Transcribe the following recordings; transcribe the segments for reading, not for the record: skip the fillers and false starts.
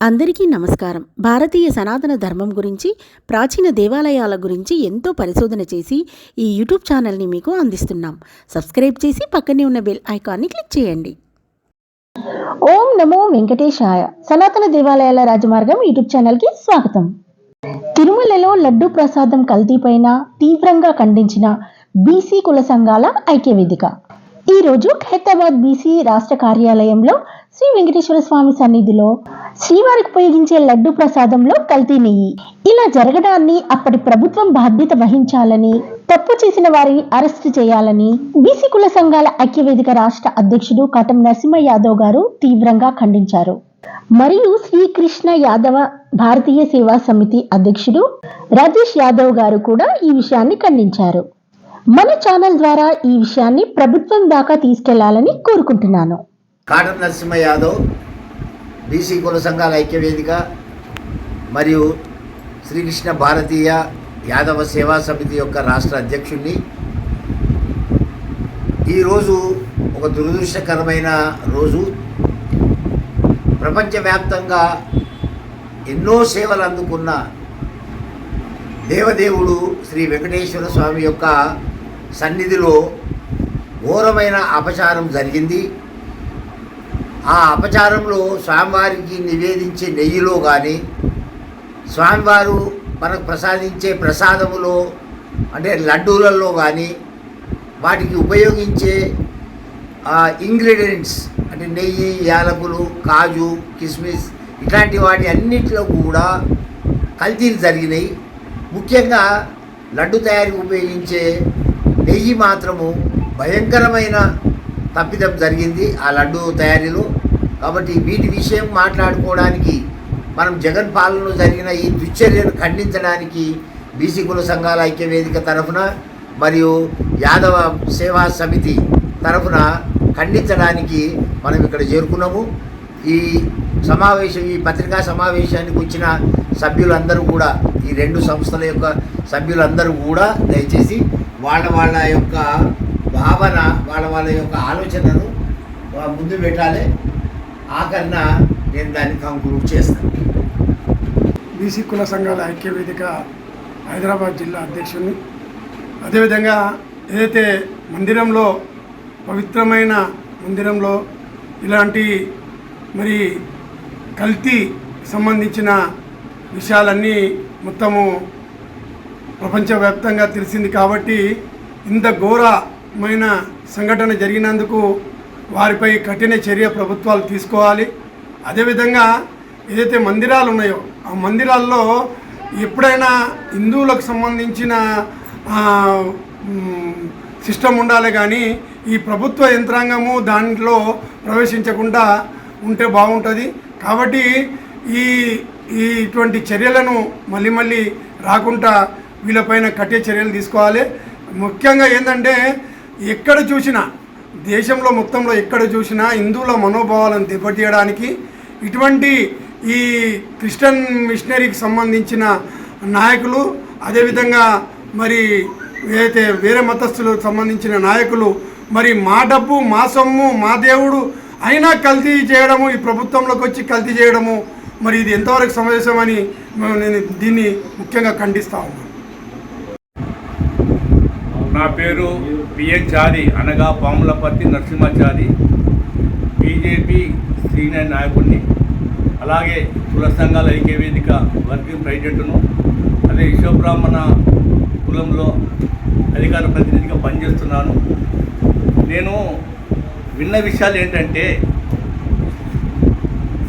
అందరికీ నమస్కారం. భారతీయ సనాతన ధర్మం గురించి, ప్రాచీన దేవాలయాల గురించి ఎంతో పరిశోధన చేసి ఈ యూట్యూబ్ ఛానల్ని మీకు అందిస్తున్నాం. సబ్స్క్రైబ్ చేసి పక్కనే ఉన్న బెల్ ఐకాన్ని క్లిక్ చేయండి. ఓం నమో వెంకటేశాయ. సనాతన దేవాలయాల రాజమార్గం యూట్యూబ్ ఛానల్కి స్వాగతం. తిరుమలలో లడ్డూ ప్రసాదం కల్తీపైన తీవ్రంగా ఖండించిన బీసీ కుల సంఘాల ఐక్యవేదిక ఈరోజు ఖైరతాబాద్ బీసీ రాష్ట్ర కార్యాలయంలో శ్రీ వెంకటేశ్వర స్వామి సన్నిధిలో శ్రీవారికి ఉపయోగించే లడ్డు ప్రసాదంలో కల్తీ నెయ్యి ఇలా జరగడాన్ని అప్పటి ప్రభుత్వం బాధ్యత వహించాలని, తప్పు చేసిన వారిని అరెస్టు చేయాలని బీసీ కుల సంఘాల ఐక్యవేదిక రాష్ట్ర అధ్యక్షుడు కాటం నరసింహ యాదవ్ గారు తీవ్రంగా ఖండించారు. మరియు శ్రీకృష్ణ యాదవ భారతీయ సేవా సమితి అధ్యక్షుడు రాజేష్ యాదవ్ గారు కూడా ఈ విషయాన్ని ఖండించారు. మన ఛానల్ ద్వారా ఈ విషయాన్ని ప్రభుత్వం దాకా తీసుకెళ్లాలని కోరుకుంటున్నాను. కాటం నరసింహ యాదవ్, బీసీ కుల సంఘాల ఐక్యవేదిక మరియు శ్రీకృష్ణ భారతీయ యాదవ సేవా సమితి యొక్క రాష్ట్ర అధ్యక్షుడిని. ఈరోజు ఒక దురదృష్టకరమైన రోజు. ప్రపంచవ్యాప్తంగా ఎన్నో సేవలు అందుకున్న దేవదేవుడు శ్రీ వెంకటేశ్వర స్వామి యొక్క సన్నిధిలో ఘోరమైన అపచారం జరిగింది. ఆ అపచారంలో స్వామివారికి నివేదించే నెయ్యిలో కానీ, స్వామివారు మనకు ప్రసాదించే ప్రసాదములో అంటే లడ్డూలలో కానీ, వాటికి ఉపయోగించే ఇంగ్రీడియంట్స్ అంటే నెయ్యి, యాలకులు, కాజు, కిస్మిస్ ఇట్లాంటి వాటి అన్నింటిలో కూడా కల్తీలు జరిగినాయి. ముఖ్యంగా లడ్డు తయారీకి ఉపయోగించే నెయ్యి మాత్రము భయంకరమైన తప్పిదం జరిగింది ఆ లడ్డు తయారీలో. కాబట్టి వీటి విషయం మాట్లాడుకోవడానికి, మనం జగన్ పాలనలో జరిగిన ఈ దుశ్చర్యను ఖండించడానికి బీసీ కుల సంఘాల ఐక్యవేదిక తరఫున మరియు యాదవ సేవా సమితి తరఫున ఖండించడానికి మనం ఇక్కడ చేరుకున్నాము. ఈ పత్రికా సమావేశానికి వచ్చిన సభ్యులందరూ కూడా, ఈ రెండు సంస్థల యొక్క సభ్యులందరూ కూడా దయచేసి వాళ్ళ యొక్క భావన, వాళ్ళ యొక్క ఆలోచనను ముందు పెట్టాలి. ఆఖరణ నేను దాన్ని కంక్లూడ్ చేస్తాను. బీసీ కుల సంఘాల ఐక్యవేదిక హైదరాబాద్ జిల్లా అధ్యక్షుడిని. అదేవిధంగా ఏదైతే మందిరంలో, పవిత్రమైన మందిరంలో ఇలాంటి మరి కల్తీ సంబంధించిన విషయాలన్నీ మొత్తము ప్రపంచవ్యాప్తంగా తెలిసింది. కాబట్టి ఇంత ఘోరమైన సంఘటన జరిగినందుకు వారిపై కఠిన చర్య ప్రభుత్వాలు తీసుకోవాలి. అదేవిధంగా ఏదైతే మందిరాలు ఉన్నాయో ఆ మందిరాల్లో ఎప్పుడైనా హిందువులకు సంబంధించిన సిస్టమ్ ఉండాలి, కానీ ఈ ప్రభుత్వ యంత్రాంగము దాంట్లో ప్రవేశించకుండా ఉంటే బాగుంటుంది. కాబట్టి ఇటువంటి చర్యలను మళ్ళీ రాకుండా వీళ్ళపైన కఠిన చర్యలు తీసుకోవాలి. ముఖ్యంగా ఏంటంటే, ఎక్కడ చూసినా దేశంలో మొత్తంలో ఎక్కడ చూసినా హిందువుల మనోభావాలను దెబ్బతీయడానికి ఇటువంటి ఈ క్రిస్టియన్ మిషనరీకి సంబంధించిన నాయకులు, అదేవిధంగా మరి ఏదైతే వేరే మతస్థులకు సంబంధించిన నాయకులు మరి మా డబ్బు, మా సొమ్ము, మా దేవుడు అయినా కల్తీ చేయడము, ఈ ప్రభుత్వంలోకి వచ్చి కల్తీ చేయడము, మరి ఇది ఎంతవరకు సమంజసమని నేను దీన్ని ముఖ్యంగా ఖండిస్తా ఉన్నాను. నా పేరు పిఎన్ చారి, అనగా పాములపర్తి నరసింహాచారి, బీజేపీ సీనియర్ నాయకుడిని, అలాగే కుల సంఘాల ఐక్యవేదిక వర్కింగ్ ప్రెసిడెంట్ను. అదే విశ్వబ్రాహ్మణ కులంలో అధికార ప్రతినిధిగా పనిచేస్తున్నాను. నేను విన్న విషయాలు ఏంటంటే,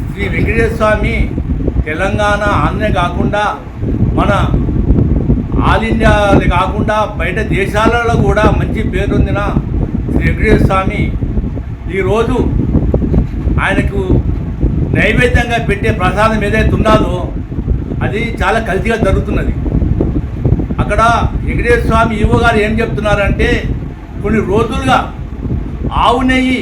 శ్రీ వెంకటేశ్వర స్వామి తెలంగాణ, ఆంధ్ర కాకుండా మన ఆల్ ఇండియా కాకుండా బయట దేశాలలో కూడా మంచి పేరొందిన శ్రీ వెంకటేశ్వర స్వామి ఈరోజు ఆయనకు నైవేద్యంగా పెట్టే ప్రసాదం ఏదైతే ఉన్నదో అది చాలా కల్తీగా జరుగుతున్నది. అక్కడ వెంకటేశ్వర స్వామి ఈవో గారు ఏం చెప్తున్నారంటే, కొన్ని రోజులుగా ఆవు నెయ్యి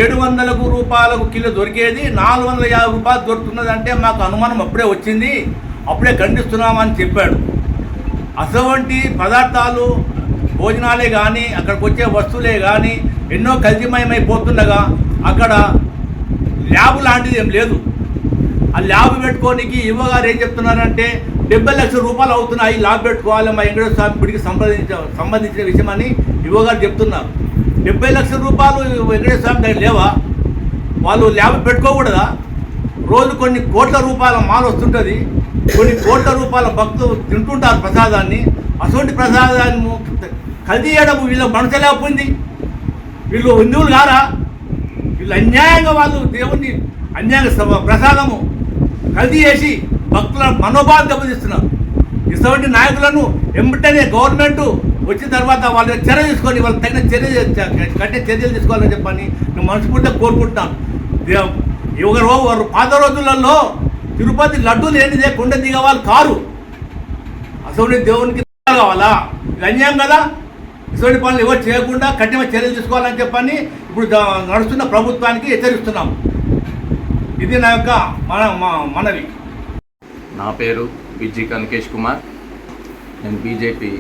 700 రూపాయలకు కిలో దొరికేది 450 రూపాయలు దొరుకుతున్నది అంటే మాకు అనుమానం అప్పుడే వచ్చింది, అప్పుడే ఖండిస్తున్నామని చెప్పాడు. అటువంటి పదార్థాలు, భోజనాలే కానీ, అక్కడికి వచ్చే వస్తువులే కానీ ఎన్నో కల్తీమయమైపోతుండగా అక్కడ ల్యాబ్ లాంటిది ఏం లేదు. ఆ ల్యాబ్ పెట్టుకోనికి ఇవ్వ గారు ఏం చెప్తున్నారంటే 70 లక్షల రూపాయలు అవుతున్నాయి ల్యాబ్ పెట్టుకోవాలి మా వెంకటేశ్వర స్వామి గుడికి సంబంధించిన విషయం అని ఇవ్వ గారు చెప్తున్నారు. 70 లక్షల రూపాయలు వెంకటేశ్వర స్వామి దగ్గర లేవా? వాళ్ళు ల్యాబ్ పెట్టుకోకూడదా? రోజు కొన్ని కోట్ల రూపాయల మాల్ వస్తుంటుంది, కొన్ని కోట్ల రూపాయల భక్తులు తింటుంటారు ప్రసాదాన్ని. అటువంటి ప్రసాదాన్ని కల్తీ చేయడం వీళ్ళ మనసు లేకపోయింది. వీళ్ళు హిందువులు కారా? వీళ్ళు అన్యాయంగా వాళ్ళు దేవుణ్ణి అన్యాయంగా ప్రసాదము కల్తీ చేసి భక్తుల మనోభావం దెబ్బతీస్తున్నారు. ఇటువంటి నాయకులను వెంటనే గవర్నమెంట్ వచ్చిన తర్వాత వాళ్ళ చర్య తీసుకొని వాళ్ళకి తగిన కట్టే చర్యలు తీసుకోవాలని చెప్పని నేను మనస్ఫూర్తిగా కోరుకుంటున్నాను. వారు పాత రోజులలో తిరుపతి లడ్డు లేనిదే కొండ దిగవాళ్ళు కారు. అసలు దేవునికి కావాలా? ఇది అన్యాయం కదా. ఇటువంటి పనులు ఎవరు చేయకుండా కఠిన చర్యలు తీసుకోవాలని చెప్పని ఇప్పుడు నడుస్తున్న ప్రభుత్వానికి హెచ్చరిస్తున్నాం. ఇది నా యొక్క మనవి. నా పేరు బిజీ కనకేష్ కుమార్. నేను బీజేపీ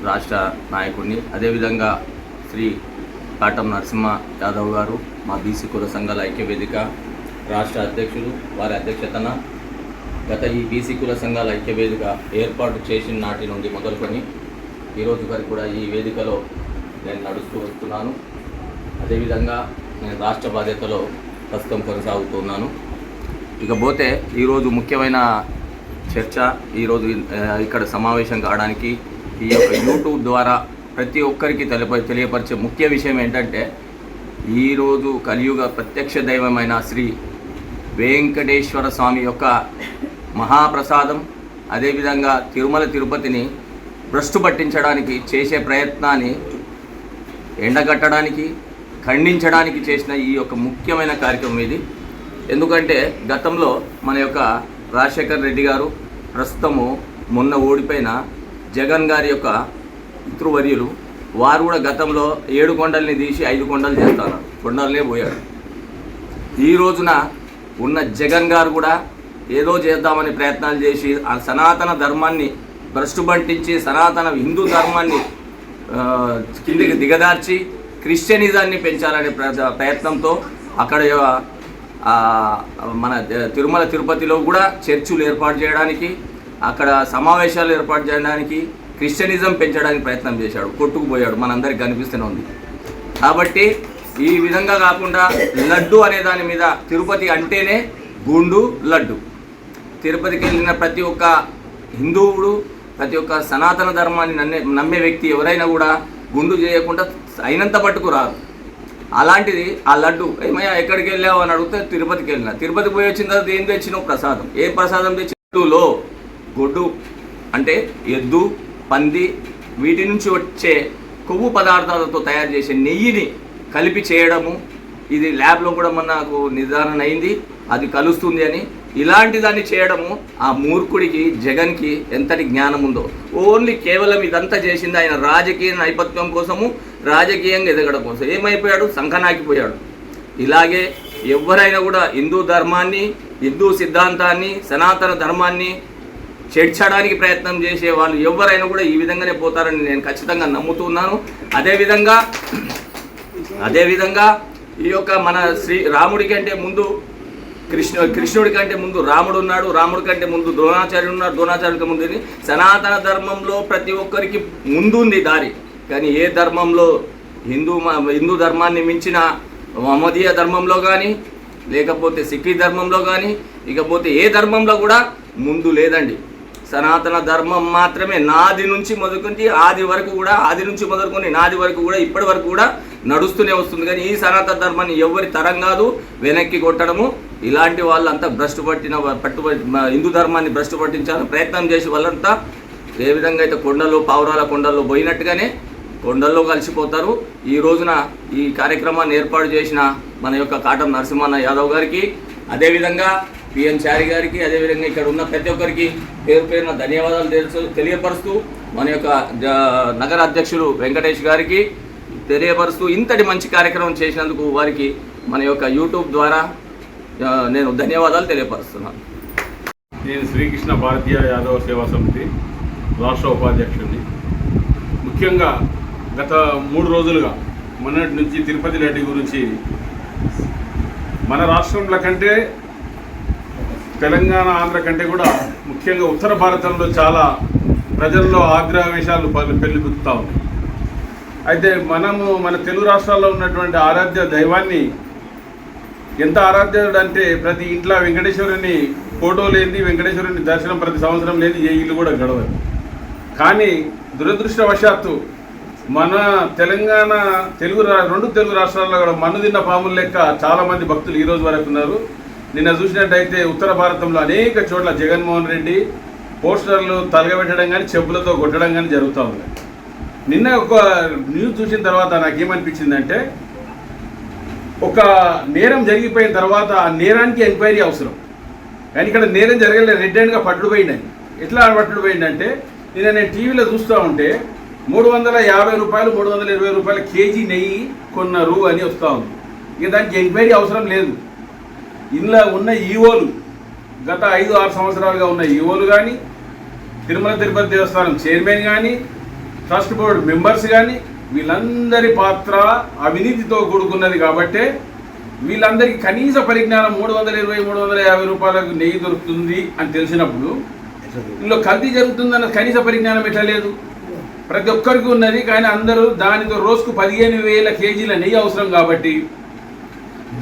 రాష్ట్ర నాయకుడిని. అదేవిధంగా శ్రీ కాటం నరసింహ యాదవ్ గారు మా బీసీ కుల సంఘాల ఐక్యవేదిక రాష్ట్ర అధ్యక్షులు, వారి అధ్యక్షతన గత ఈ బీసీ కుల సంఘాల ఐక్యవేదిక ఏర్పాటు చేసిన నాటి నుండి మొదలుకొని ఈరోజు వరకు కూడా ఈ వేదికలో నేను నడుస్తూ వస్తున్నాను. అదేవిధంగా నేను రాష్ట్ర బాధ్యతలో ప్రస్తుతం కొనసాగుతున్నాను. ఇకపోతే ఈరోజు ముఖ్యమైన చర్చ, ఈరోజు ఇక్కడ సమావేశం కావడానికి ఈ యొక్క యూట్యూబ్ ద్వారా ప్రతి ఒక్కరికి తెలియపరిచే ముఖ్య విషయం ఏంటంటే, ఈరోజు కలియుగ ప్రత్యక్ష దైవమైన శ్రీ వెంకటేశ్వర స్వామి యొక్క మహాప్రసాదం, అదేవిధంగా తిరుమల తిరుపతిని భ్రష్టు పట్టించడానికి చేసే ప్రయత్నాన్ని ఎండగట్టడానికి, ఖండించడానికి చేసిన ఈ యొక్క ముఖ్యమైన కార్యక్రమం ఇది. ఎందుకంటే గతంలో మన యొక్క రాజశేఖర్ రెడ్డి గారు, ప్రస్తుతము మొన్న ఓడిపోయిన జగన్ గారి యొక్క పితృవర్యులు, వారు కూడా గతంలో 7 కొండల్ని తీసి 5 కొండలు చేస్తారు, కొండలనే పోయాడు. ఈ రోజున ఉన్న జగన్ గారు కూడా ఏదో చేద్దామని ప్రయత్నాలు చేసి ఆ సనాతన ధర్మాన్ని భ్రష్టు పట్టించి, సనాతన హిందూ ధర్మాన్ని కిందికి దిగదార్చి క్రిస్టియనిజాన్ని పెంచాలనే ప్రయత్నంతో అక్కడ మన తిరుమల తిరుపతిలో కూడా చర్చిలు ఏర్పాటు చేయడానికి, అక్కడ సమావేశాలు ఏర్పాటు చేయడానికి, క్రిస్టియనిజం పెంచడానికి ప్రయత్నం చేశాడు. కొట్టుకుపోయాడు, మనందరికి కనిపిస్తూనే ఉంది. కాబట్టి ఈ విధంగా కాకుండా లడ్డు అనే దాని మీద, తిరుపతి అంటేనే గుండు లడ్డు, తిరుపతికి వెళ్ళిన ప్రతి ఒక్క హిందువుడు, ప్రతి ఒక్క సనాతన ధర్మాన్ని నమ్మే వ్యక్తి ఎవరైనా కూడా గుండు చేయకుండా అయినంత పట్టుకు రాదు. అలాంటిది ఆ లడ్డు ఏమయ్యా ఎక్కడికి వెళ్ళావు అని అడిగితే తిరుపతికి వెళ్ళినా. తిరుపతికి పోయి వచ్చిన తర్వాత ఏం తెచ్చినావు? ప్రసాదం. ఏ ప్రసాదం తెచ్చి? లడ్డులో గొడ్డు అంటే ఎద్దు, పంది, వీటి నుంచి వచ్చే కొవ్వు పదార్థాలతో తయారు చేసే నెయ్యిని కలిపి చేయడము. ఇది ల్యాబ్లో కూడా మనకు నిర్ధారణ అయింది, అది కలుస్తుంది అని. ఇలాంటి దాన్ని చేయడము ఆ మూర్ఖుడికి, జగన్కి ఎంతటి జ్ఞానం ఉందో. ఓన్లీ కేవలం ఇదంతా చేసింది ఆయన రాజకీయ నేపథ్యం కోసము, రాజకీయంగా ఎదగడం కోసం. ఏమైపోయాడు? సంకనాకిపోయాడు. ఇలాగే ఎవరైనా కూడా హిందూ ధర్మాన్ని, హిందూ సిద్ధాంతాన్ని, సనాతన ధర్మాన్ని చేర్చడానికి ప్రయత్నం చేసే వాళ్ళు ఎవరైనా కూడా ఈ విధంగానే పోతారని నేను ఖచ్చితంగా నమ్ముతున్నాను. అదేవిధంగా ఈ యొక్క మన శ్రీ రాముడి కంటే ముందు కృష్ణుడి కంటే ముందు రాముడు ఉన్నాడు, రాముడి కంటే ముందు ద్రోణాచార్యుడు ఉన్నాడు, ద్రోణాచార్యుడికి ముందు. సనాతన ధర్మంలో ప్రతి ఒక్కరికి ముందుంది దారి. కానీ ఏ ధర్మంలో హిందూ ధర్మాన్ని మించిన మహమ్మదీయ ధర్మంలో కానీ, లేకపోతే సిక్కీ ధర్మంలో కానీ, ఇకపోతే ఏ ధర్మంలో కూడా ముందు లేదండి. సనాతన ధర్మం మాత్రమే నాది నుంచి మొదలుకొని ఆది నుంచి మొదలుకొని నాది వరకు కూడా ఇప్పటి వరకు కూడా నడుస్తూనే వస్తుంది. కానీ ఈ సనాతన ధర్మాన్ని ఎవరి తరం కాదు వెనక్కి కొట్టడము. ఇలాంటి వాళ్ళంతా హిందూ ధర్మాన్ని భ్రష్టు పట్టించాలని ప్రయత్నం చేసి వాళ్ళంతా ఏ విధంగా అయితే పావురాల కొండల్లో పోయినట్టుగానే కొండల్లో కలిసిపోతారు. ఈ రోజున ఈ కార్యక్రమాన్ని ఏర్పాటు చేసిన మన యొక్క కాటం నరసింహ యాదవ్ గారికి, అదేవిధంగా పిఎన్ చారి గారికి, అదేవిధంగా ఇక్కడ ఉన్న ప్రతి ఒక్కరికి పేరు పేరున ధన్యవాదాలు తెలియపరుస్తూ, మన యొక్క నగర అధ్యక్షులు వెంకటేష్ గారికి తెలియపరుస్తూ, ఇంతటి మంచి కార్యక్రమం చేసినందుకు వారికి మన యొక్క యూట్యూబ్ ద్వారా నేను ధన్యవాదాలు తెలియపరుస్తున్నాను. నేను శ్రీకృష్ణ భారతీయ యాదవ సేవా సమితి రాష్ట్ర ఉపాధ్యక్షుడిని. ముఖ్యంగా గత 3 రోజులుగా మొన్నటి నుంచి తిరుపతి లడ్డు గురించి మన రాష్ట్రంలో కంటే తెలంగాణ ఆంధ్ర కంటే కూడా ముఖ్యంగా ఉత్తర భారతంలో చాలా ప్రజల్లో ఆగ్రహవేశాలు పెళ్ళిపుచ్చుతూ ఉన్నాయి. అయితే మన తెలుగు రాష్ట్రాల్లో ఉన్నటువంటి ఆరాధ్య దైవాన్ని ఎంత ఆరాధ్యుడు అంటే ప్రతి ఇంట్లో వెంకటేశ్వరుని ఫోటో లేని, వెంకటేశ్వరుని దర్శనం ప్రతి సంవత్సరం లేని ఏ ఇల్లు కూడా గడవదు. కానీ దురదృష్టవశాత్తు మన తెలంగాణ రెండు తెలుగు రాష్ట్రాల్లో కూడా మన్ను తిన్న పాముల లెక్క చాలామంది భక్తులు ఈ రోజు వరకు ఉన్నారు. నిన్న చూసినట్టయితే ఉత్తర భారతంలో అనేక చోట్ల జగన్మోహన్ రెడ్డి పోస్టర్లు తలగబెట్టడం కానీ చెప్పులతో కొట్టడం కానీ జరుగుతూ ఉంది. నిన్న ఒక న్యూస్ చూసిన తర్వాత నాకేమనిపించిందంటే, ఒక నేరం జరిగిపోయిన తర్వాత ఆ నేరానికి ఎంక్వైరీ అవసరం, కానీ ఇక్కడ నేరం జరగలేదు, రెడ్ హ్యాండ్గా పట్టుడుపోయిందని. ఎట్లా పట్టుడుపోయిందంటే, నేను టీవీలో చూస్తూ ఉంటే 350 రూపాయలు 320 రూపాయల కేజీ నెయ్యి కొన్నారు అని వస్తూ ఉంది. ఇక దానికి ఎంక్వైరీ అవసరం లేదు. ఇందులో ఉన్న ఈవోలు, గత 5-6 సంవత్సరాలుగా ఉన్న ఈవోలు కానీ, తిరుమల తిరుపతి దేవస్థానం చైర్మన్ కానీ, ట్రస్ట్ బోర్డు మెంబర్స్ కానీ, వీళ్ళందరి పాత్ర అవినీతితో కూడుకున్నది. కాబట్టే వీళ్ళందరికీ కనీస పరిజ్ఞానం 320-350 రూపాయలకు నెయ్యి దొరుకుతుంది అని తెలిసినప్పుడు ఇందులో కల్తీ జరుగుతుందన్న కనీస పరిజ్ఞానం ఎట్లా లేదు? ప్రతి ఒక్కరికి ఉన్నది. కానీ అందరూ దానితో రోజుకు 15,000 కేజీల నెయ్యి అవసరం కాబట్టి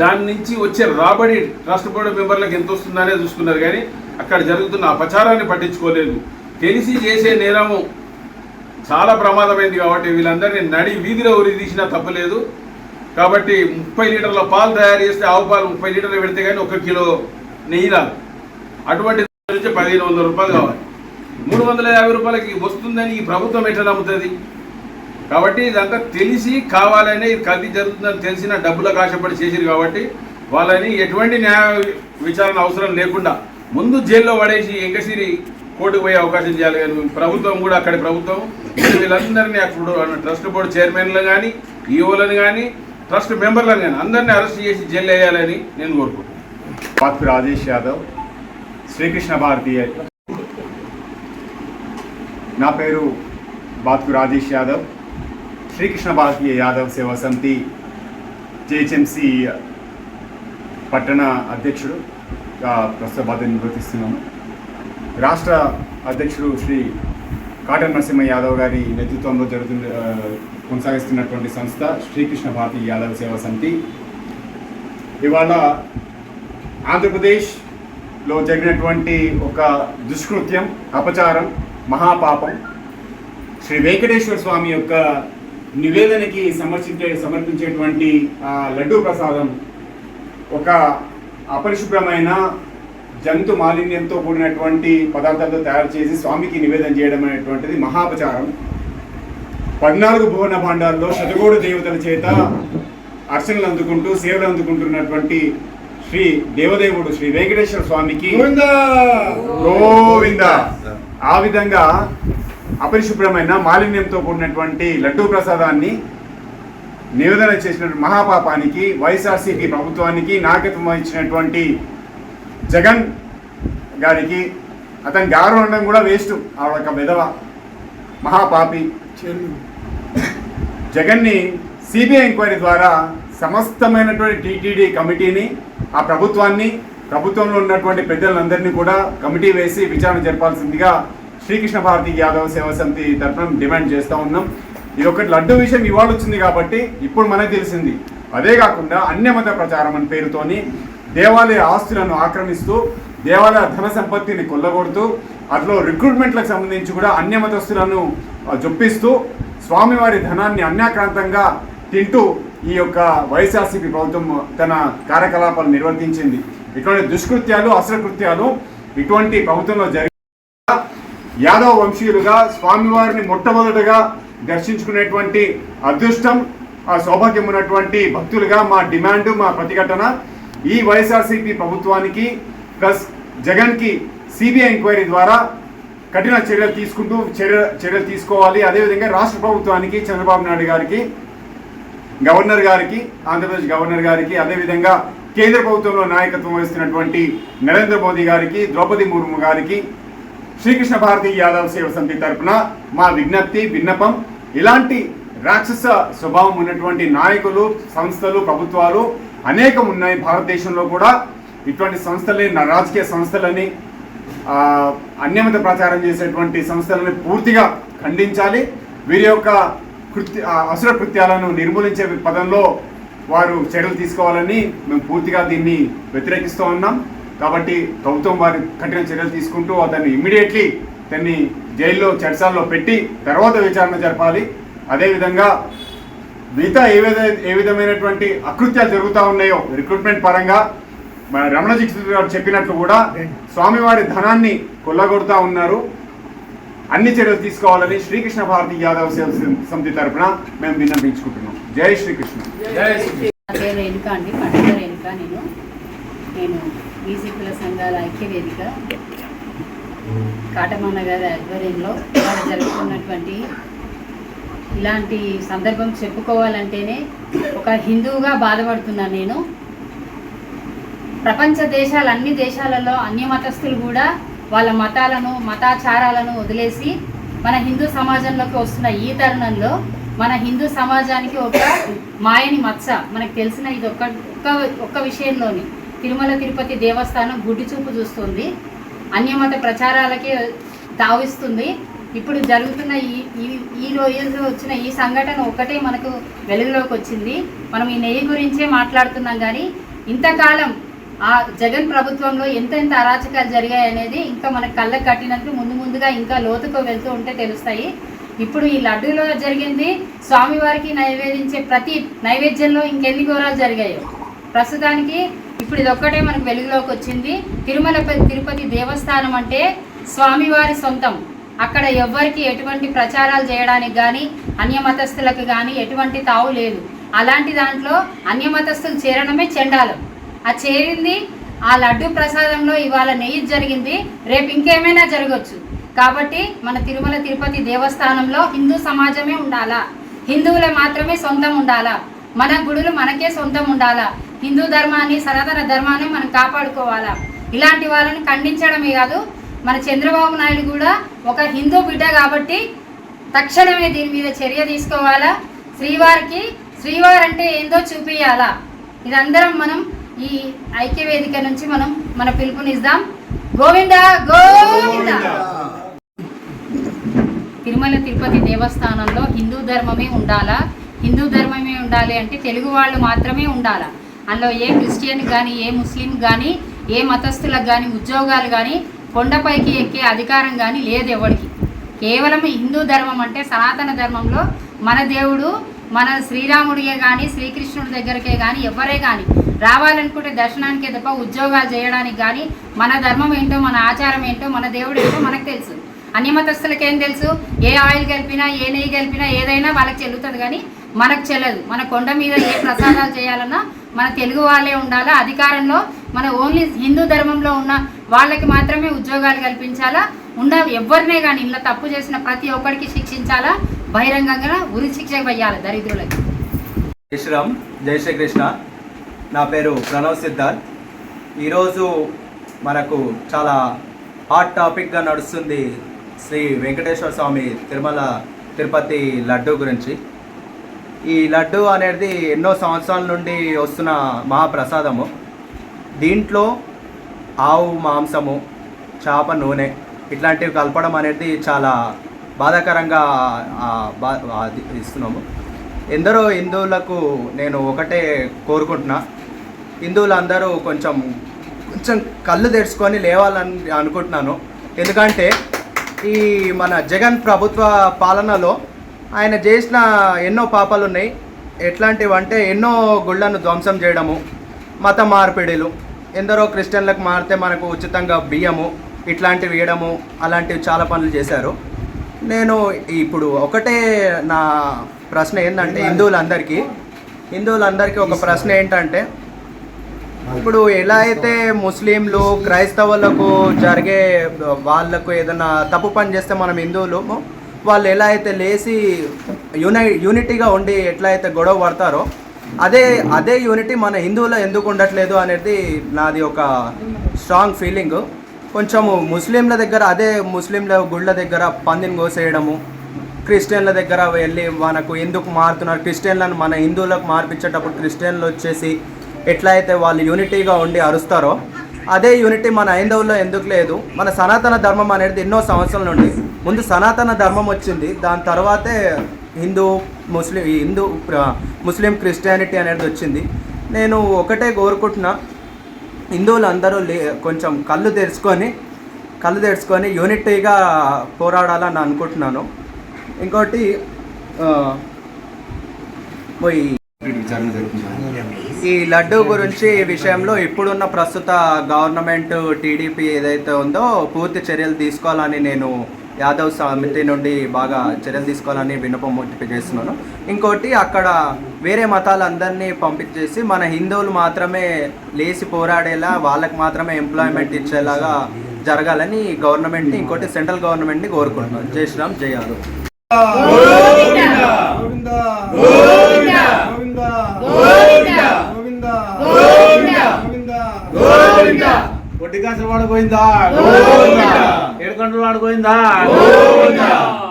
దాని నుంచి వచ్చే రాబడి ట్రస్ట్ బోర్డు మెంబర్లకు ఎంత వస్తుందనే చూసుకున్నారు. కానీ అక్కడ జరుగుతున్న అపచారాన్ని పట్టించుకోలేదు. తెలిసి చేసే నేరము చాలా ప్రమాదమైంది. కాబట్టి వీళ్ళందరినీ నడి వీధిలో ఉరి తీసినా తప్పలేదు. కాబట్టి 30 లీటర్ల పాలు తయారు చేస్తే ఆవు పాలు 30 లీటర్లు పెడితే కానీ 1 కిలో నెయ్యి రాదు. అటువంటి నుంచి 1,500 రూపాయలు కావాలి. 350 రూపాయలకి వస్తుందని ఈ ప్రభుత్వం ఎట్లా నమ్ముతుంది? కాబట్టి ఇదంతా తెలిసి కావాలనే ఇది కల్తీ జరుగుతుందని తెలిసిన డబ్బులకు ఆశపడి చేసిరు. కాబట్టి వాళ్ళని ఎటువంటి న్యాయ విచారణ అవసరం లేకుండా ముందు జైల్లో పడేసి ఎంకసిరి కోర్టుకు పోయే అవకాశం చేయాలి. కానీ ప్రభుత్వం కూడా అక్కడి ప్రభుత్వం వీళ్ళందరినీ అప్పుడు ట్రస్ట్ బోర్డు చైర్మన్లు కానీ, ఈఓలను కానీ, ట్రస్ట్ మెంబర్లను కానీ అందరినీ అరెస్ట్ చేసి జైలు వేయాలని నేను కోరుకుంటున్నాను. బాత్కు రాజేష్ యాదవ్, శ్రీకృష్ణ భారతీయ. నా పేరు బాత్కు రాజేష్ యాదవ్, శ్రీకృష్ణ భారతీయ యాదవ్ సేవా సమితి జేహెచ్ఎంసీ పట్టణ అధ్యక్షుడుగా ప్రస్తుత బాధ్యత నిర్వర్తిస్తున్నాను. రాష్ట్ర అధ్యక్షుడు శ్రీ కాటన్ నరసింహ యాదవ్ గారి నేతృత్వంలో కొనసాగిస్తున్నటువంటి సంస్థ శ్రీకృష్ణ భారతీయ యాదవ్ సేవా సమితి ఇవాళ ఆంధ్రప్రదేశ్లో జరిగినటువంటి ఒక దుష్కృత్యం, అపచారం, మహాపాపం, శ్రీ వెంకటేశ్వర స్వామి యొక్క నివేదనకి సమర్పించేటువంటి లడ్డూ ప్రసాదం ఒక అపరిశుభ్రమైన జంతు మాలిన్యంతో కూడినటువంటి పదార్థాలతో తయారు చేసి స్వామికి నివేదన చేయడం అనేటువంటిది మహాపచారం. 14 భువన భాండాల్లో శతకోటి దేవతల చేత అర్చనలు అందుకుంటూ సేవలు అందుకుంటున్నటువంటి శ్రీ దేవదేవుడు శ్రీ వెంకటేశ్వర స్వామికి గోవింద ఆ విధంగా అపరిశుభ్రమైన మాలిన్యంతో కూడినటువంటి లడ్డూ ప్రసాదాన్ని నివేదన చేసిన మహాపాపానికి వైఎస్ఆర్సీపీ ప్రభుత్వానికి నాయకత్వం వహించినటువంటి జగన్ గారికి, అతని గౌరవం ఉండడం కూడా వేస్ట్. ఆ ఒక విధవ మహాపాపి జగన్ని సిబిఐ ఎంక్వైరీ ద్వారా సమస్తమైనటువంటి టీటీడీ కమిటీని, ఆ ప్రభుత్వంలో ఉన్నటువంటి పెద్దలందరినీ కూడా కమిటీ వేసి విచారణ జరపాల్సిందిగా శ్రీకృష్ణ భారతీ యాదవ్ సేవా సమితి తరఫున డిమాండ్ చేస్తూ ఉన్నాం. ఇది ఒకటి లడ్డు విషయం ఇవాళ వచ్చింది కాబట్టి ఇప్పుడు మనకు తెలిసింది. అదే కాకుండా అన్యమత ప్రచారం అని పేరుతోని దేవాలయ ఆస్తులను ఆక్రమిస్తూ, దేవాలయ ధన సంపత్తిని కొల్లగొడుతూ, అట్లా రిక్రూట్మెంట్లకు సంబంధించి కూడా అన్యమతస్తులను జొప్పిస్తూ స్వామివారి ధనాన్ని అన్యాక్రాంతంగా తింటూ ఈ యొక్క వైఎస్ఆర్సీపీ ప్రభుత్వం తన కార్యకలాపాలు నిర్వర్తించింది. ఇటువంటి దుష్కృత్యాలు, అసకృత్యాలు ఇటువంటి ప్రభుత్వంలో జరిగి యాదవ వంశీయులుగా స్వామివారిని మొట్టమొదటగా దర్శించుకునేటువంటి అదృష్టం, ఆ సౌభాగ్యం ఉన్నటువంటి భక్తులుగా మా డిమాండ్, మా ప్రతిఘటన ఈ వైఎస్ఆర్సీపీ ప్రభుత్వానికి ప్లస్ జగన్కి సిబిఐ ఎంక్వైరీ ద్వారా కఠిన చర్యలు తీసుకోవాలి. అదేవిధంగా రాష్ట్ర ప్రభుత్వానికి, చంద్రబాబు నాయుడు గారికి, గవర్నర్ గారికి, ఆంధ్రప్రదేశ్ గవర్నర్ గారికి, అదేవిధంగా కేంద్ర ప్రభుత్వంలో నాయకత్వం వహిస్తున్నటువంటి నరేంద్ర మోదీ గారికి, ద్రౌపది ముర్ము గారికి శ్రీకృష్ణ భారతీ యాదవ్ సేవ సమితి తరఫున మా విన్నపం, ఇలాంటి రాక్షస స్వభావం ఉన్నటువంటి నాయకులు, సంస్థలు, ప్రభుత్వాలు అనేకం ఉన్నాయి భారతదేశంలో కూడా. ఇటువంటి సంస్థలని రాజకీయ సంస్థలని అన్యమత ప్రచారం చేసేటువంటి సంస్థలని పూర్తిగా ఖండించాలి. వీరి యొక్క అసుర కృత్యాలను నిర్మూలించే పదంలో వారు చర్యలు తీసుకోవాలని మేము పూర్తిగా దీన్ని వ్యతిరేకిస్తూ ఉన్నాం. కాబట్టి ప్రభుత్వం వారి కఠిన చర్యలు తీసుకుంటూ దాన్ని ఇమ్మీడియట్లీ దాన్ని జైల్లో చెరసాల్లో పెట్టి తర్వాత విచారణ జరపాలి. అదేవిధంగా మిగతా ఏ విధమైనటువంటి అకృత్యాలు జరుగుతూ ఉన్నాయో రిక్రూట్మెంట్ పరంగా మన రమణ దీక్షిత్ గారు చెప్పినట్లు కూడా స్వామివారి ధనాన్ని కొల్లగొడుతూ ఉన్నారు. అన్ని చర్యలు తీసుకోవాలని శ్రీకృష్ణ భారతి యాదవ్ సేవ సమితి తరఫున మేము విన్నపించుకుంటున్నాం. జై శ్రీకృష్ణ. నా పేరు రేణుక అండి, పండుగ రేణుక. నేను బీసీపీల సంఘాల ఐక్యవేదిక కాటమన్న గారి ఆధ్వర్యంలో జరుగుతున్నటువంటి ఇలాంటి సందర్భం చెప్పుకోవాలంటేనే ఒక హిందువుగా బాధపడుతున్నాను నేను. ప్రపంచ దేశాలు, అన్ని దేశాలలో అన్య మతస్థులు కూడా వాళ్ళ మతాలను, మతాచారాలను వదిలేసి మన హిందూ సమాజంలోకి వస్తున్న ఈ తరుణంలో మన హిందూ సమాజానికి ఒక మాయని మచ్చ మనకు తెలిసిన ఇది ఒక్క విషయంలోని తిరుమల తిరుపతి దేవస్థానం గుడ్డి చూపు చూస్తుంది, అన్యమత ప్రచారాలకే తావిస్తుంది. ఇప్పుడు జరుగుతున్న ఈ రోజుల్లో వచ్చిన ఈ సంఘటన ఒకటే మనకు వెలుగులోకి వచ్చింది. మనం ఈ నెయ్యి గురించే మాట్లాడుతున్నాం, కానీ ఇంతకాలం ఆ జగన్ ప్రభుత్వంలో ఎంతెంత అరాచకాలు జరిగాయనేది ఇంకా మనకు కళ్ళకు కట్టినట్టు ముందుగా ఇంకా లోతుకు వెళ్తూ ఉంటే తెలుస్తాయి. ఇప్పుడు ఈ లడ్డూలో జరిగింది, స్వామివారికి నైవేదించే ప్రతి నైవేద్యంలో ఇంకెన్ని ఘోరాలు జరిగాయో ప్రస్తుతానికి ఇప్పుడు ఇది ఒక్కటే మనకు వెలుగులోకి వచ్చింది. తిరుమల తిరుపతి దేవస్థానం అంటే స్వామివారి సొంతం. అక్కడ ఎవ్వరికి ఎటువంటి ప్రచారాలు చేయడానికి కానీ అన్యమతస్థులకు కానీ ఎటువంటి తావు లేదు. అలాంటి దాంట్లో అన్యమతస్థులు చేరడమే చెండాలం. ఆ చేరింది ఆ లడ్డు ప్రసాదంలో ఇవాళ నెయ్యి జరిగింది, రేపు ఇంకేమైనా జరగవచ్చు. కాబట్టి మన తిరుమల తిరుపతి దేవస్థానంలో హిందూ సమాజమే ఉండాలా, హిందువుల మాత్రమే సొంతం ఉండాలా, మన గుడులు మనకే సొంతం ఉండాలా, హిందూ ధర్మాన్ని, సనాతన ధర్మాన్ని మనం కాపాడుకోవాలా. ఇలాంటి వాళ్ళని ఖండించడమే కాదు, మన చంద్రబాబు నాయుడు కూడా ఒక హిందూ బిడ్డ కాబట్టి తక్షణమే దీని మీద చర్య తీసుకోవాలా. శ్రీవారు అంటే ఏందో చూపించాలా. ఇదందరం మనం ఈ ఐక్యవేదిక నుంచి మనం మన పిలుపునిద్దాం. గోవింద గోవింద. తిరుమల తిరుపతి దేవస్థానంలో హిందూ ధర్మమే ఉండాలా, హిందూ ధర్మమే ఉండాలి అంటే తెలుగు వాళ్ళు మాత్రమే ఉండాలా. అందులో ఏ క్రిస్టియన్ కానీ, ఏ ముస్లిం కానీ, ఏ మతస్థులకు కానీ ఉద్యోగాలు కానీ, కొండపైకి ఎక్కే అధికారం కానీ లేదు ఎవరికి. కేవలం హిందూ ధర్మం అంటే సనాతన ధర్మంలో మన దేవుడు, మన శ్రీరాముడికే కానీ, శ్రీకృష్ణుడి దగ్గరకే కానీ, ఎవరే కానీ రావాలనుకుంటే దర్శనానికే తప్ప ఉద్యోగాలు చేయడానికి కానీ మన ధర్మం ఏంటో, మన ఆచారం ఏంటో, మన దేవుడు ఏంటో మనకు తెలుసు. అన్యమతస్థులకు ఏం తెలుసు? ఏ ఆయిల్ కలిపినా, ఏ నెయ్యి కలిపినా ఏదైనా వాళ్ళకి చెల్లుతుంది, కానీ మనకు చెల్లదు. మన కొండ మీద ఏ ప్రసాదాలు చేయాలన్నా మన తెలుగు వాళ్ళే ఉండాలా. అధికారంలో మన ఓన్లీ హిందూ ధర్మంలో ఉన్న వాళ్ళకి మాత్రమే ఉద్యోగాలు కల్పించాలా. ఎవరినే కానీ ఇలా తప్పు చేసిన ప్రతి ఒక్కరికి శిక్షించాలా, బహిరంగంగా ఉరి శిక్ష వేయాలి దరిద్రులకి. జై శ్రీరామ్, జై శ్రీకృష్ణ. నా పేరు ప్రణవ్ సిద్ధార్థ్. ఈరోజు మనకు చాలా హాట్ టాపిక్గా నడుస్తుంది శ్రీ వెంకటేశ్వర స్వామి తిరుమల తిరుపతి లడ్డు గురించి. ఈ లడ్డు అనేది ఎన్నో సంవత్సరాల నుండి వస్తున్న మహాప్రసాదము. దీంట్లో ఆవు మాంసము, చేప నూనె ఇట్లాంటివి కలపడం అనేది చాలా బాధాకరంగా ఇస్తున్నాము. ఎందరో హిందువులకు నేను ఒకటే కోరుకుంటున్నా, హిందువులందరూ కొంచెం కళ్ళు తెరుచుకొని లేవాలని అనుకుంటున్నాను. ఎందుకంటే ఈ మన జగన్ ప్రభుత్వ పాలనలో ఆయన చేసిన ఎన్నో పాపాలు ఉన్నాయి. ఎట్లాంటివి అంటే ఎన్నో గుళ్ళను ధ్వంసం చేయడము, మత మార్పిడిలు, ఎందరో క్రిస్టియన్లకు మారితే మనకు ఉచితంగా బియ్యము ఇట్లాంటివి ఇవ్వడము, అలాంటివి చాలా పనులు చేశారు. నేను ఇప్పుడు ఒకటే నా ప్రశ్న ఏంటంటే హిందువులందరికీ ఒక ప్రశ్న ఏంటంటే, ఇప్పుడు ఎలా అయితే ముస్లింలు క్రైస్తవులకు జరిగే వాళ్ళకు ఏదైనా తప్పు పని చేస్తే మనం హిందువులు వాళ్ళు ఎలా అయితే లేచి యూనిటీగా ఉండి ఎట్లా అయితే గొడవ పడతారో అదే యూనిటీ మన హిందువులో ఎందుకు ఉండట్లేదు అనేది నాది ఒక స్ట్రాంగ్ ఫీలింగ్. కొంచెము ముస్లింల దగ్గర ముస్లింల గుళ్ళ దగ్గర పందిని కోసేయడము, క్రిస్టియన్ల దగ్గర వెళ్ళి మనకు ఎందుకు మారుతున్నారు, క్రిస్టియన్లను మన హిందువులకు మార్పించేటప్పుడు క్రిస్టియన్లు వచ్చేసి ఎట్లా అయితే వాళ్ళు యూనిటీగా ఉండి అరుస్తారో అదే యూనిటీ మన హైందవుల్లో ఎందుకు లేదు? మన సనాతన ధర్మం అనేది ఎన్నో సంవత్సరాల నుండి ముందు సనాతన ధర్మం వచ్చింది, దాని తర్వాతే ముస్లిం క్రిస్టియానిటీ అనేది వచ్చింది. నేను ఒకటే కోరుకుంటున్నా, హిందువులు అందరూ కొంచెం కళ్ళు తెరుచుకొని యూనిటీగా పోరాడాలని అనుకుంటున్నాను. ఇంకోటి ఈ లడ్డు గురించి విషయంలో ఇప్పుడున్న ప్రస్తుత గవర్నమెంట్ టీడీపీ ఏదైతే ఉందో పూర్తి చర్యలు తీసుకోవాలని నేను యాదవ్ సమితి నుండి బాగా చర్యలు తీసుకోవాలని విన్నపం చేస్తున్నాను. ఇంకోటి అక్కడ వేరే మతాలందరినీ పంపించేసి మన హిందువులు మాత్రమే లేచి పోరాడేలా, వాళ్ళకి మాత్రమే ఎంప్లాయ్మెంట్ ఇచ్చేలాగా జరగాలని గవర్నమెంట్ని, ఇంకోటి సెంట్రల్ గవర్నమెంట్ని కోరుకుంటున్నాను. జై శ్రీరామ్, జై యాదవ్. కొట్టికాసులు వాడిపోయిందా, ఏడుకంటలు వాడిపోయిందా,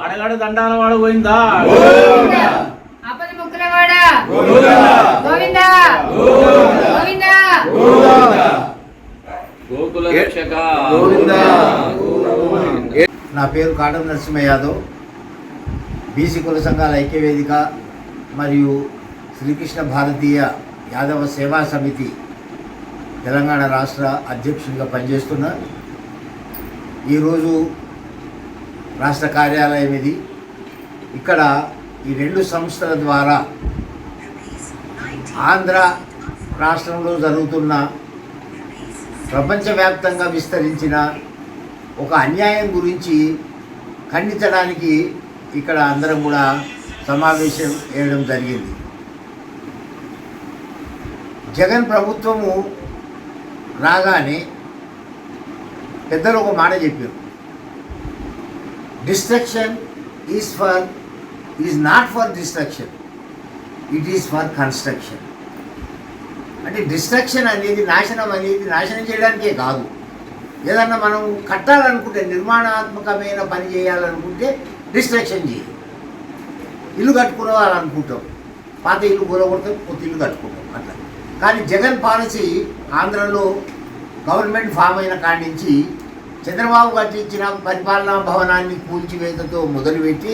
అడగాడు దండాల వాడిపోయిందా, ఆపద ముక్కులవాడ గోవిందా గోవిందా గోకుల రక్షక. నా పేరు కాటం నరసింహ యాదవ్. బీసీ కుల సంఘాల ఐక్యవేదిక మరియు శ్రీకృష్ణ భారతీయ యాదవ సేవా సమితి తెలంగాణ రాష్ట్ర అధ్యక్షుడిగా పనిచేస్తున్నా. ఈరోజు రాష్ట్ర కార్యాలయం ఇది. ఇక్కడ ఈ రెండు సంస్థల ద్వారా ఆంధ్ర రాష్ట్రంలో జరుగుతున్న ప్రపంచవ్యాప్తంగా విస్తరించిన ఒక అన్యాయం గురించి ఖండించడానికి ఇక్కడ అందరం కూడా సమావేశం చేయడం జరిగింది. జగన్ ప్రభుత్వము రాగానే పెద్దలు ఒక మాట చెప్పారు, destruction is not for destruction, it is for construction. అంటే డిస్ట్రక్షన్ అనేది, నాశనం చేయడానికే కాదు. ఏదన్నా మనం కట్టాలనుకుంటే, నిర్మాణాత్మకమైన పని చేయాలనుకుంటే డిస్ట్రక్షన్ చేయాలి. ఇల్లు కట్టుకోవాలనుకుంటాం, పాత ఇల్లు కూరగొడతాం, కొత్త ఇల్లు కట్టుకుంటాం అట్లా. కానీ జగన్ పాలసీ ఆంధ్రలో గవర్నమెంట్ ఫామ్ అయిన కాడి నుంచి చంద్రబాబు కట్టించిన పరిపాలనా భవనాన్ని కూల్చివేతతో మొదలుపెట్టి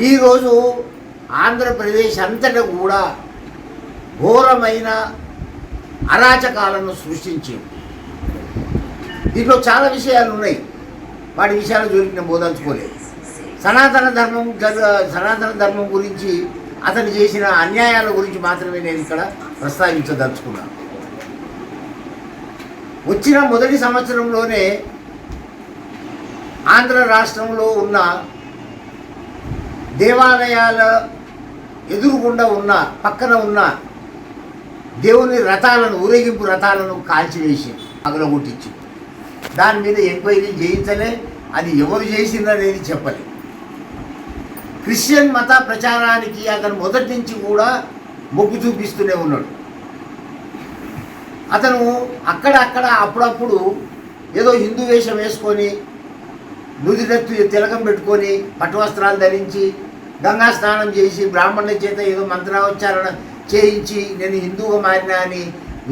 ఈరోజు ఆంధ్రప్రదేశ్ అంతటా కూడా ఘోరమైన అరాచకాలను సృష్టించింది. దీంట్లో చాలా విషయాలు ఉన్నాయి, వాటి విషయాలు జోలికి బోధించుకోలేదు. సనాతన ధర్మం గురించి, అతను చేసిన అన్యాయాల గురించి మాత్రమే నేను ఇక్కడ ప్రస్తావించదలుచుకున్నాను. వచ్చిన మొదటి సంవత్సరంలోనే ఆంధ్ర రాష్ట్రంలో ఉన్న దేవాలయాల ఎదురుగుండా ఉన్న, పక్కన ఉన్న దేవుని రథాలను, ఊరేగింపు రథాలను కాల్చివేసి పగలగొట్టించి దాని మీద ఎంక్వైరీ చేయించలే. అది ఎవరు చేసిందనేది చెప్పలే. క్రిస్టియన్ మత ప్రచారానికి అతను మొదటి నుంచి కూడా మొగ్గు చూపిస్తూనే ఉన్నాడు. అతను అక్కడక్కడ అప్పుడప్పుడు ఏదో హిందూ వేషం వేసుకొని, నుదిరెత్తు తిలకం పెట్టుకొని, పట్టువస్త్రాలు ధరించి, గంగా స్నానం చేసి, బ్రాహ్మణుల చేత ఏదో మంత్రోచ్చారణ చేయించి నేను హిందువుగా మారినా అని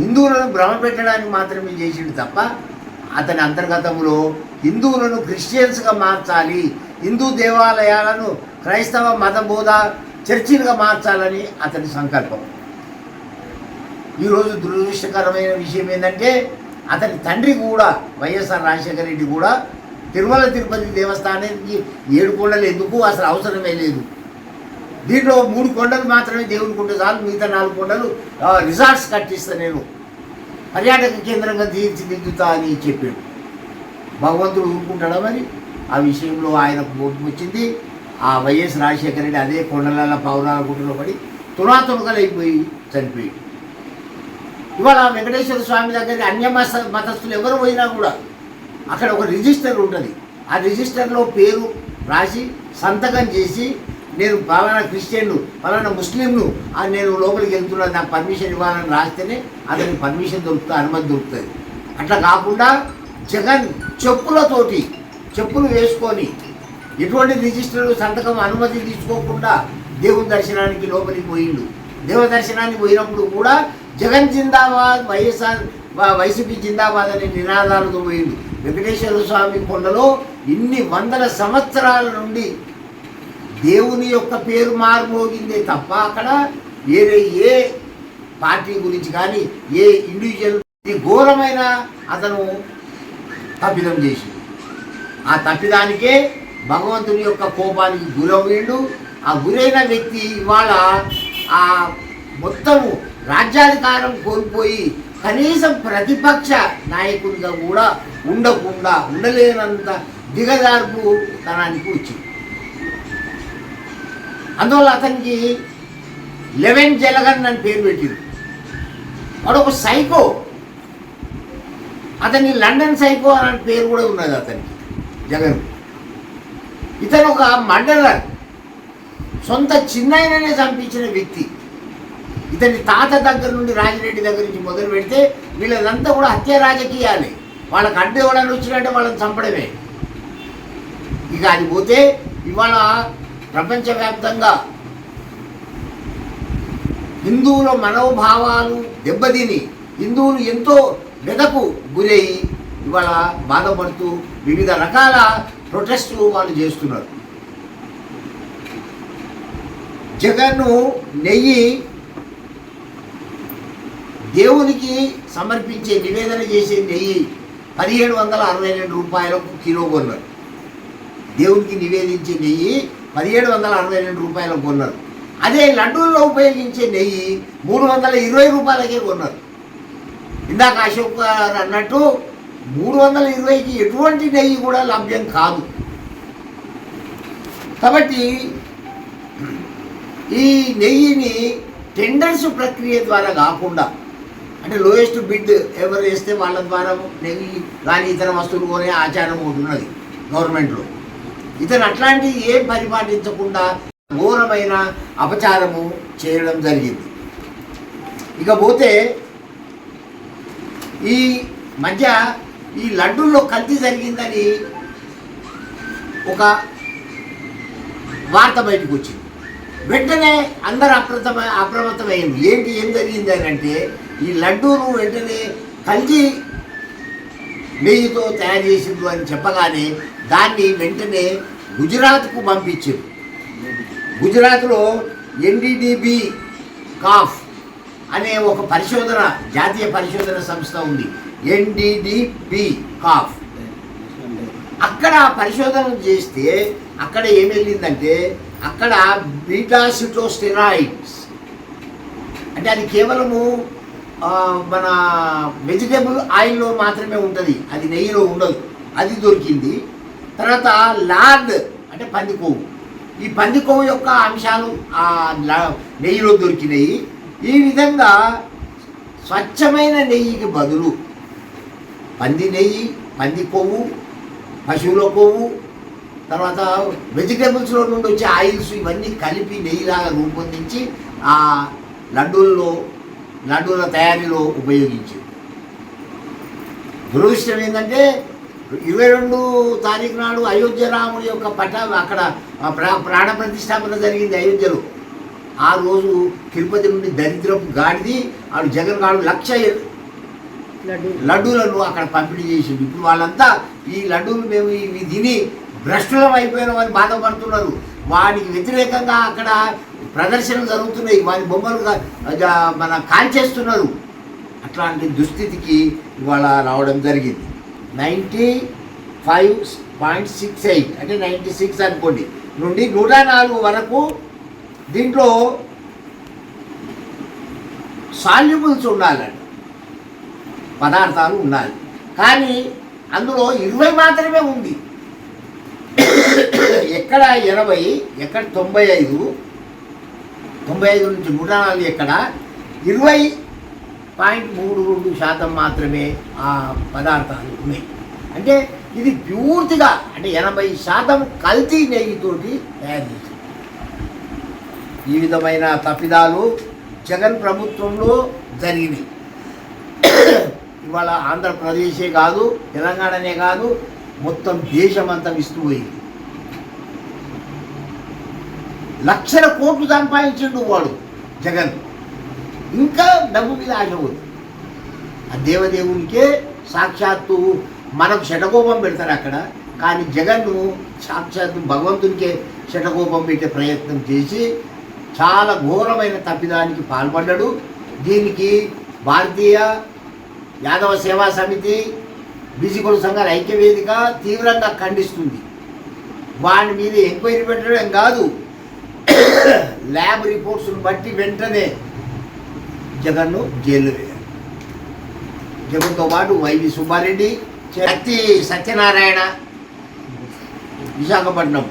హిందువులను భ్రమ పెట్టడానికి మాత్రమే చేసిండు తప్ప, అతని అంతర్గతంలో హిందువులను క్రిస్టియన్స్గా మార్చాలి, హిందూ దేవాలయాలను క్రైస్తవ మతబోధ చర్చిలుగా మార్చాలని అతని సంకల్పం. ఈరోజు దురదృష్టకరమైన విషయం ఏంటంటే, అతని తండ్రి కూడా వైఎస్ఆర్ రాజశేఖర రెడ్డి కూడా తిరుమల తిరుపతి దేవస్థానానికి 7 కొండలు ఎందుకు, అసలు అవసరమే లేదు. దీంట్లో 3 కొండలు మాత్రమే దేవునికి ఉంటే చాలు, మిగతా 4 కొండలు రిసార్ట్స్ కట్టిస్తా, నేను పర్యాటక కేంద్రంగా తీర్చిదిద్దుతా అని చెప్పాడు. భగవంతుడు ఊరుకుంటాడా మరి? ఆ విషయంలో ఆయనకు ఓటు వచ్చింది. ఆ వైఎస్ రాజశేఖర రెడ్డి అదే కొండల పౌరాల గుంటలో పడి తునాతునకలైపోయి చనిపోయి. ఇవాళ వెంకటేశ్వర స్వామి దగ్గర అన్య మతస్థులు ఎవరు పోయినా కూడా అక్కడ ఒక రిజిస్టర్ ఉంటుంది. ఆ రిజిస్టర్లో పేరు రాసి సంతకం చేసి, నేను పలానా క్రిస్టియన్ను, పలానా ముస్లింను, నేను లోపలికి వెళ్తున్నా, నాకు పర్మిషన్ ఇవ్వాలని రాస్తేనే అతనికి పర్మిషన్ దొరుకుతుంది, అనుమతి దొరుకుతుంది. అట్లా కాకుండా జగన్ చెప్పులు వేసుకొని ఎటువంటి రిజిస్టర్ సంతకం అనుమతి తీసుకోకుండా దేవుని దర్శనానికి లోపలికి పోయిండు. దేవ దర్శనానికి పోయినప్పుడు కూడా జగన్ జిందాబాద్, వైఎస్ఆర్ వైసీపీ జిందాబాద్ అనే నినాదాలతో పోయింది. వెంకటేశ్వర స్వామి కొండలో ఇన్ని వందల సంవత్సరాల నుండి దేవుని యొక్క పేరు మారుమోగిందే తప్ప అక్కడ వేరే ఏ పార్టీ గురించి కానీ ఏ ఇండివిజువల్ ఘోరమైన అతను తప్పిదం చేసి ఆ తప్పిదానికే భగవంతుని యొక్క కోపానికి గురవుండు. ఆ గురైన వ్యక్తి ఇవాళ ఆ మొత్తము రాజ్యాధికారం కోల్పోయి కనీసం ప్రతిపక్ష నాయకుడిగా కూడా ఉండకుండా ఉండలేనంత దిగజార్పు తనానికి వచ్చింది. అందువల్ల అతనికి 11 జలగన్ అని పేరు పెట్టింది. వాడు ఒక సైకో. అతని లండన్ సైకో అనే పేరు కూడా ఉన్నది అతనికి, జగన్. ఇతను ఒక మర్డరర్, సొంత చిన్నాయననే చంపించిన వ్యక్తి. ఇతని తాత దగ్గర నుండి రాజిరెడ్డి దగ్గర నుంచి మొదలు పెడితే వీళ్ళదంతా కూడా హత్య రాజకీయాలే. వాళ్ళకి అడ్డు ఎవడని వచ్చినట్టే వాళ్ళని చంపడమే. ఇక అది పోతే ఇవాళ ప్రపంచవ్యాప్తంగా హిందువుల మనోభావాలు దెబ్బతిని హిందువులు ఎంతో వెదకు గురయ్యి ఇవాళ బాధపడుతూ వివిధ రకాల ప్రొటెస్టులు వాళ్ళు చేస్తున్నారు. జగన్ను నెయ్యి దేవునికి సమర్పించే నివేదన చేసే నెయ్యి 1762 రూపాయలకు కిలో కొన్నారు. దేవునికి నివేదించే నెయ్యి 1762 రూపాయలకు కొన్నారు. అదే లడ్డూల్లో ఉపయోగించే నెయ్యి 320 రూపాయలకే కొన్నారు. ఇందాక అశోక్ గారు అన్నట్టు 320కి ఎటువంటి నెయ్యి కూడా లభ్యం కాదు. కాబట్టి ఈ నెయ్యిని టెండర్స్ ప్రక్రియ ద్వారా కాకుండా, అంటే లోయెస్ట్ బిడ్ ఎవరు వేస్తే వాళ్ళ ద్వారా నెయ్యి కానీ ఇతర వస్తువులు కొనే ఆచారం ఉంటున్నది గవర్నమెంట్లో. ఇతను అట్లాంటి ఏం పరిపాటించకుండా ఘోరమైన అపచారము చేయడం జరిగింది. ఇకపోతే ఈ మధ్య ఈ లడ్డూల్లో కల్తీ జరిగిందని ఒక వార్త బయటకు వచ్చింది. వెంటనే అందరు అప్రమత్తమైంది. ఏం జరిగింది అని అంటే ఈ లడ్డూను వెంటనే కల్తీ నెయ్యితో తయారు చేసిండ్రు అని చెప్పగానే దాన్ని వెంటనే గుజరాత్కు పంపించారు. గుజరాత్లో ఎన్డీడీబీ కాఫ్ అనే ఒక పరిశోధన, జాతీయ పరిశోధన సంస్థ ఉంది, ఎన్డీడీబీ కాఫ్. అక్కడ పరిశోధన చేస్తే అక్కడ ఏం వెళ్ళిందంటే అక్కడ బీటాసిటోస్టెరాయిడ్స్ అంటే అది కేవలము మన వెజిటేబుల్ ఆయిల్లో మాత్రమే ఉంటుంది, అది నెయ్యిలో ఉండదు, అది దొరికింది. తర్వాత లార్డ్ అంటే పంది కొవ్వు, ఈ పంది కొవ్వు యొక్క అంశాలు ఆ నెయ్యిలో దొరికినాయి. ఈ విధంగా స్వచ్ఛమైన నెయ్యికి బదులు పంది నెయ్యి, పంది కొవ్వు, పశువుల కొవ్వు, తర్వాత వెజిటేబుల్స్లో నుండి వచ్చే ఆయిల్స్ ఇవన్నీ కలిపి నెయ్యిలాగా రూపొందించి ఆ లడ్డూల తయారీలో ఉపయోగించింది. దురదృష్టం ఏంటంటే 22 తారీఖు నాడు అయోధ్య రాముడి యొక్క అక్కడ ప్రాణ ప్రతిష్టాపన జరిగింది అయోధ్యలో. ఆ రోజు తిరుపతి నుండి దరిద్రపు గాడిది ఆడు జగన్ గాడు 1,00,000 లడ్డూలను అక్కడ పంపిణీ చేసింది. ఇప్పుడు వాళ్ళంతా ఈ లడ్డూలు మేము ఇవి తిని భ్రష్టులం అయిపోయినామని బాధపడుతున్నారు. వానికి వ్యతిరేకంగా అక్కడ ప్రదర్శనలు జరుగుతున్నాయి, వారి బొమ్మలు మన కాల్చేస్తున్నారు. అట్లాంటి దుస్థితికి ఇవాళ రావడం జరిగింది. 95.68 అంటే 96 అనుకోండి నుండి 104 వరకు దీంట్లో సాల్యుబుల్స్ ఉండాలండి, పదార్థాలు ఉండాలి. కానీ అందులో 20 మాత్రమే ఉంది. ఎక్కడ 80, ఎక్కడ 95 నుంచి 104 ఎక్కడ 20.32% మాత్రమే ఆ పదార్థాలు ఉన్నాయి. అంటే ఇది పూర్తిగా అంటే 80% కల్తీ నెయ్యితోటి తయారు చేసింది. ఈ విధమైన తప్పిదాలు జగన్ ప్రభుత్వంలో జరిగినాయి. ఇవాళ ఆంధ్రప్రదేశే కాదు, తెలంగాణనే కాదు, మొత్తం దేశమంతా విస్తుపోయింది. లక్షల కోట్లు సంపాదించిండు వాడు జగన్. ఇంకా డబ్బు మీద ఆశ పోదు. ఆ దేవదేవునికే సాక్షాత్తు మనకు శటకోపం పెడతారు అక్కడ, కానీ జగన్ను సాక్షాత్తు భగవంతునికే శటకోపం పెట్టే ప్రయత్నం చేసి చాలా ఘోరమైన తప్పిదానికి పాల్పడ్డాడు. దీనికి భారతీయ యాదవ సేవా సమితి, బీసీకుల సంఘాల ఐక్యవేదిక తీవ్రంగా ఖండిస్తుంది. వాడి మీద ఎంక్వైరీ పెట్టడం కాదు, ల్యాబ్ రిపోర్ట్స్ను బట్టి వెంటనే జగన్ను జైల్లో వేయాలి. జగన్తో పాటు వైవి సుబ్బారెడ్డి, నత్తి సత్యనారాయణ, విశాఖపట్నం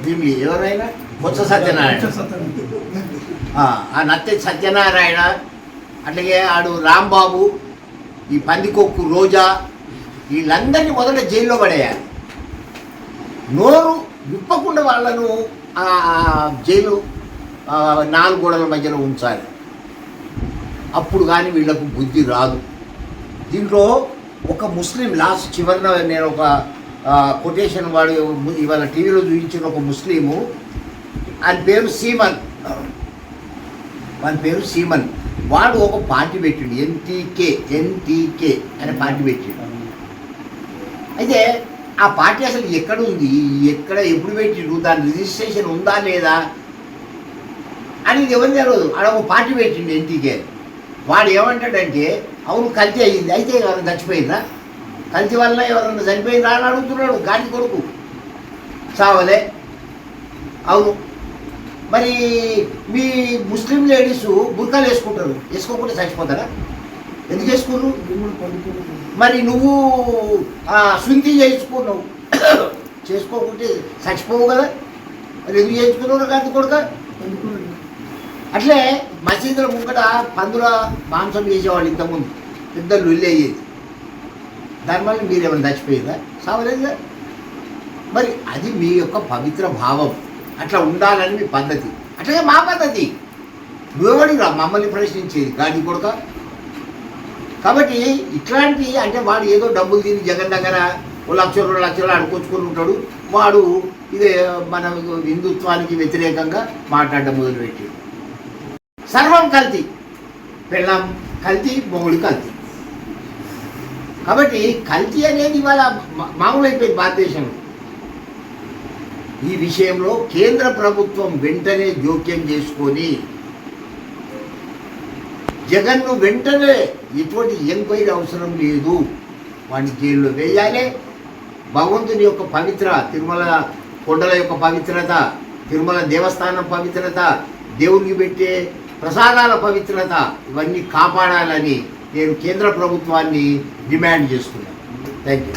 భీమిలి ఎవరైనా బొత్స సత్యనారాయణ, ఆ నత్తి సత్యనారాయణ, అట్లాగే ఆడు రాంబాబు, ఈ పందికొక్కు రోజా, వీళ్ళందరినీ మొదట జైల్లో పడేయాలి. నోరు విప్పకుండా వాళ్ళను జైలు 4 గోడల మధ్యలో ఉంచాలి. అప్పుడు కానీ వీళ్ళకు బుద్ధి రాదు. దీంట్లో ఒక ముస్లిం లాస్ట్ చివరిన నేను ఒక కొటేషన్ వాడు ఇవాళ టీవీలో చూపించిన ఒక ముస్లిము, ఆయన పేరు సీమన్, వాడు ఒక పార్టీ పెట్టిండు, ఎన్టీకే అనే పార్టీ పెట్టిండు. అయితే ఆ పార్టీ అసలు ఎక్కడుంది, ఎప్పుడు పెట్టిండు, దాని రిజిస్ట్రేషన్ ఉందా లేదా అని ఎవరు తెలియదు. ఆడ ఒక పార్టీ పెట్టిండు ఎన్టీకే. వాడు ఏమంటాడంటే అవును కల్తీ అయ్యింది, అయితే ఎవరైనా చచ్చిపోయిందా, కల్తీ వల్ల ఎవరైనా చనిపోయిందా అని అడుగుతున్నాడు. గాంధీ కొడుకు చావలే. అవును, మరి మీ ముస్లిం లేడీస్ బుర్కాలు వేసుకుంటారు, వేసుకోకుండా చచ్చిపోతారా? ఎందుకు వేసుకున్నారు? మరి నువ్వు శుంఠి చేయించుకున్నావు, చేసుకోకుంటే చచ్చిపోవు కదా, మరి ఎందుకు చేయించుకున్నావు గాంధీ కొడుక? అట్లే మసీదుల ముంగట పందుల మాంసం చేసేవాళ్ళు ఇంతకుముందు, పెద్ద లొల్లి అయ్యేది. దానివల్ల మీరేమైనా చచ్చిపోయిందా? సావలేదుగా. మరి అది మీ యొక్క పవిత్ర భావం, అట్లా ఉండాలని మీ పద్ధతి. అట్లాగే మా పద్ధతి. నువ్వెవడిరా మమ్మల్ని ప్రశ్నించేది గాంధీ కొడుక? కాబట్టి ఇట్లాంటి అంటే వాడు ఏదో డబ్బులు తిని జగన్ దగ్గర 1 లక్ష 2 లక్షలు అడుకొచ్చుకొని ఉంటాడు. వాడు ఇదే మన హిందుత్వానికి వ్యతిరేకంగా మాట్లాడడం మొదలుపెట్టి సర్వం కల్తీ, పెళ్ళాం కల్తీ, మొగుడు కల్తీ. కాబట్టి కల్తీ అనేది ఇవాళ మామూలు అయిపోయింది భారతదేశంలో. ఈ విషయంలో కేంద్ర ప్రభుత్వం వెంటనే జోక్యం చేసుకొని జగన్ను వెంటనే ఎటువంటి ఎంక్వైరీ అవసరం లేదు, వాడిని జైల్లో వేయాలి. భగవంతుని యొక్క పవిత్ర తిరుమల కొండల యొక్క పవిత్రత, తిరుమల దేవస్థానం పవిత్రత, దేవునికి పెట్టే ప్రసాదాల పవిత్రత, ఇవన్నీ కాపాడాలని నేను కేంద్ర ప్రభుత్వాన్ని డిమాండ్ చేస్తున్నాను. Thank you.